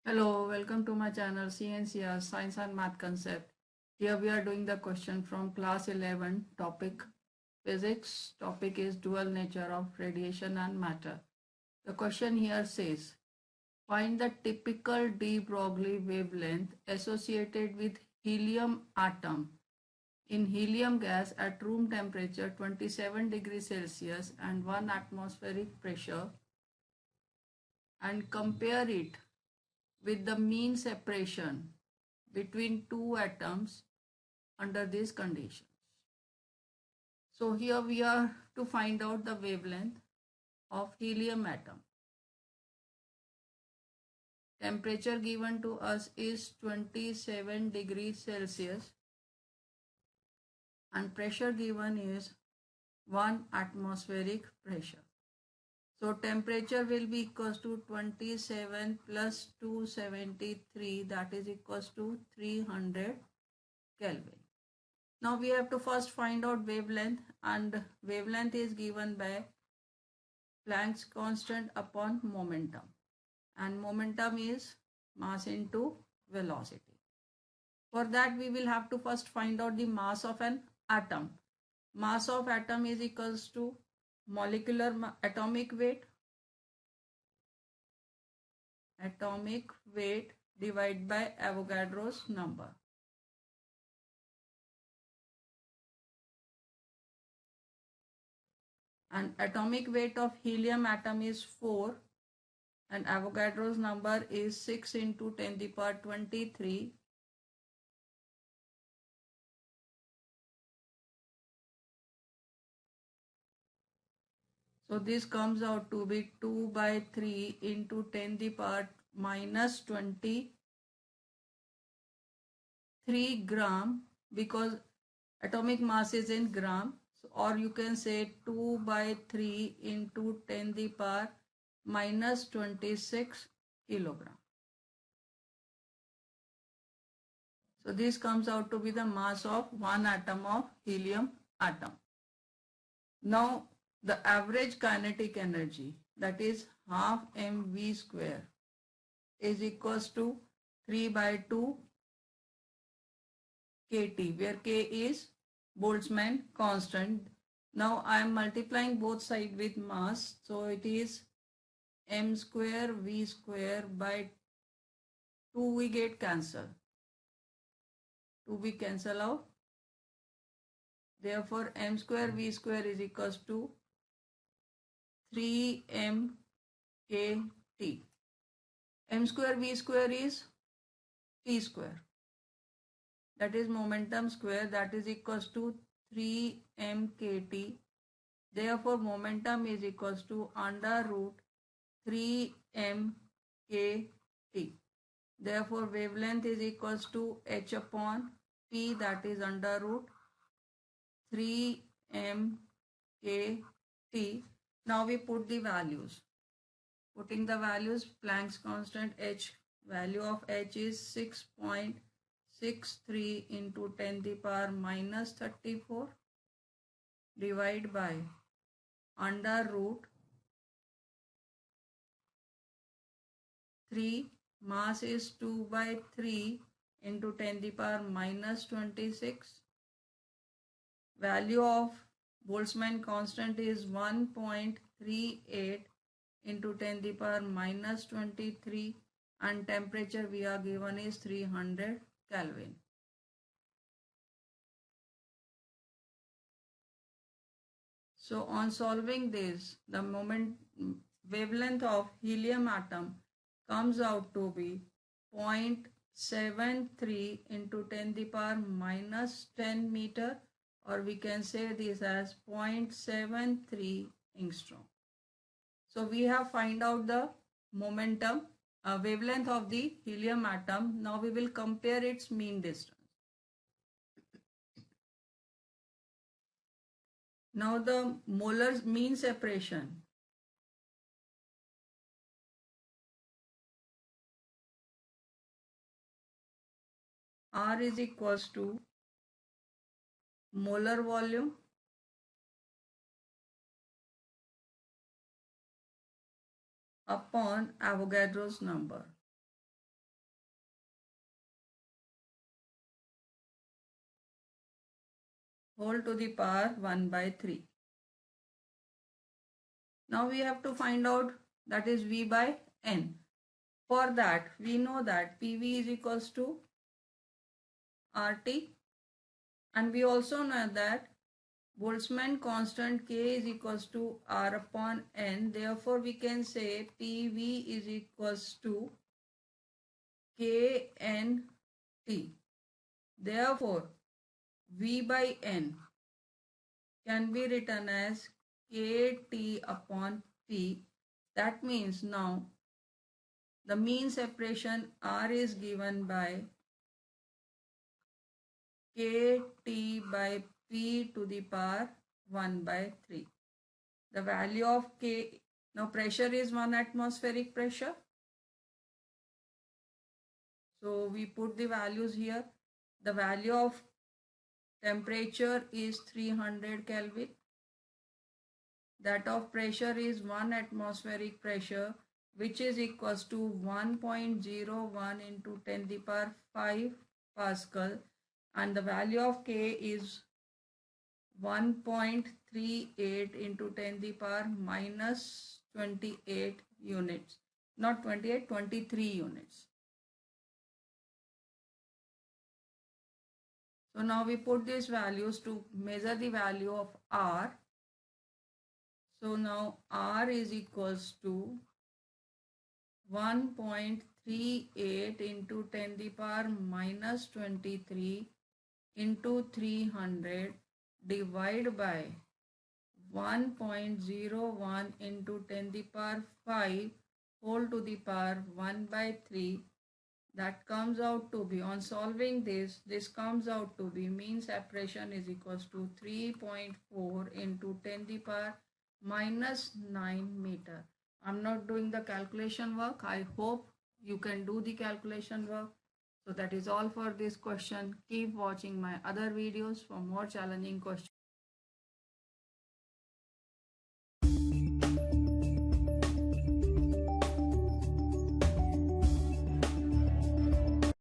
Hello, welcome to my channel CNCR Science and Math Concept. Here we are doing the question from class 11 topic physics. Topic is dual nature of radiation and matter. The question here says find the typical de Broglie wavelength associated with helium atom in helium gas at room temperature 27 degrees Celsius and 1 atmospheric pressure, and compare it with the mean separation between two atoms under these conditions. So here we are to find out the wavelength of helium atom. Temperature given to us is 27 degrees Celsius and pressure given is 1 atmospheric pressure. So temperature will be equals to 27 plus 273, that is equals to 300 Kelvin. Now we have to first find out wavelength, and wavelength is given by Planck's constant upon momentum, and momentum is mass into velocity. For that we will have to first find out the mass of an atom. Mass of atom is equals to molecular atomic weight divided by Avogadro's number. And atomic weight of helium atom is 4 and Avogadro's number is 6 into 10 the power 23. So this comes out to be 2 by 3 into 10 the power minus 23 gram, because atomic mass is in gram. So, or you can say 2 by 3 into 10 the power minus 26 kilogram. So this comes out to be the mass of one atom of helium atom. Now the average kinetic energy, that is half mv square, is equals to 3 by 2 kT, where k is Boltzmann constant. Now I am multiplying both sides with mass, so it is m square v square by 2, we get cancel. 2 we cancel out. Therefore m square v square is equals to 3m kT. M square v square is t square, that is momentum square, that is equals to 3m kT. Therefore momentum is equals to under root 3m kT. Therefore wavelength is equals to h upon p, that is under root 3m kT. Now we put the values. Putting the values, Planck's constant h, value of h is 6.63 into 10 the power minus 34 divided by under root 3, mass is 2 by 3 into 10 the power minus 26. Value of Boltzmann constant is 1.38 into 10 the power minus 23, and temperature we are given is 300 Kelvin. So on solving this, the wavelength of helium atom comes out to be 0.73 into 10 the power minus 10 meter, or we can say this as 0.73 angstrom. So we have find out the momentum wavelength of the helium atom. Now we will compare its mean distance. Now the molar mean separation. R is equals to molar volume upon Avogadro's number. whole to the power 1 by 3. Now we have to find out, that is V by N. For that, we know that PV is equals to RT, and we also know that Boltzmann constant K is equals to R upon N. Therefore, we can say PV is equals to KNT. Therefore, V by N can be written as KT upon P. That means now the mean separation R is given by KT by P to the power 1 by 3. The value of K, now pressure is 1 atmospheric pressure. So we put the values here. The value of temperature is 300 Kelvin. That of pressure is 1 atmospheric pressure, which is equals to 1.01 into 10 to the power 5 Pascal, and the value of K is 1.38 into 10 to the power minus 28 units. Not 28, 23 units. So now we put these values to measure the value of R. So now R is equals to 1.38 into 10 to the power minus 23 into 300 divided by 1.01 into 10 to the power 5 whole to the power 1 by 3. That comes out to be, on solving this comes out to be mean separation is equals to 3.4 into 10 to the power minus 9 meter. I'm not doing the calculation work. I hope you can do the calculation work. So that is all for this question. Keep watching my other videos for more challenging questions.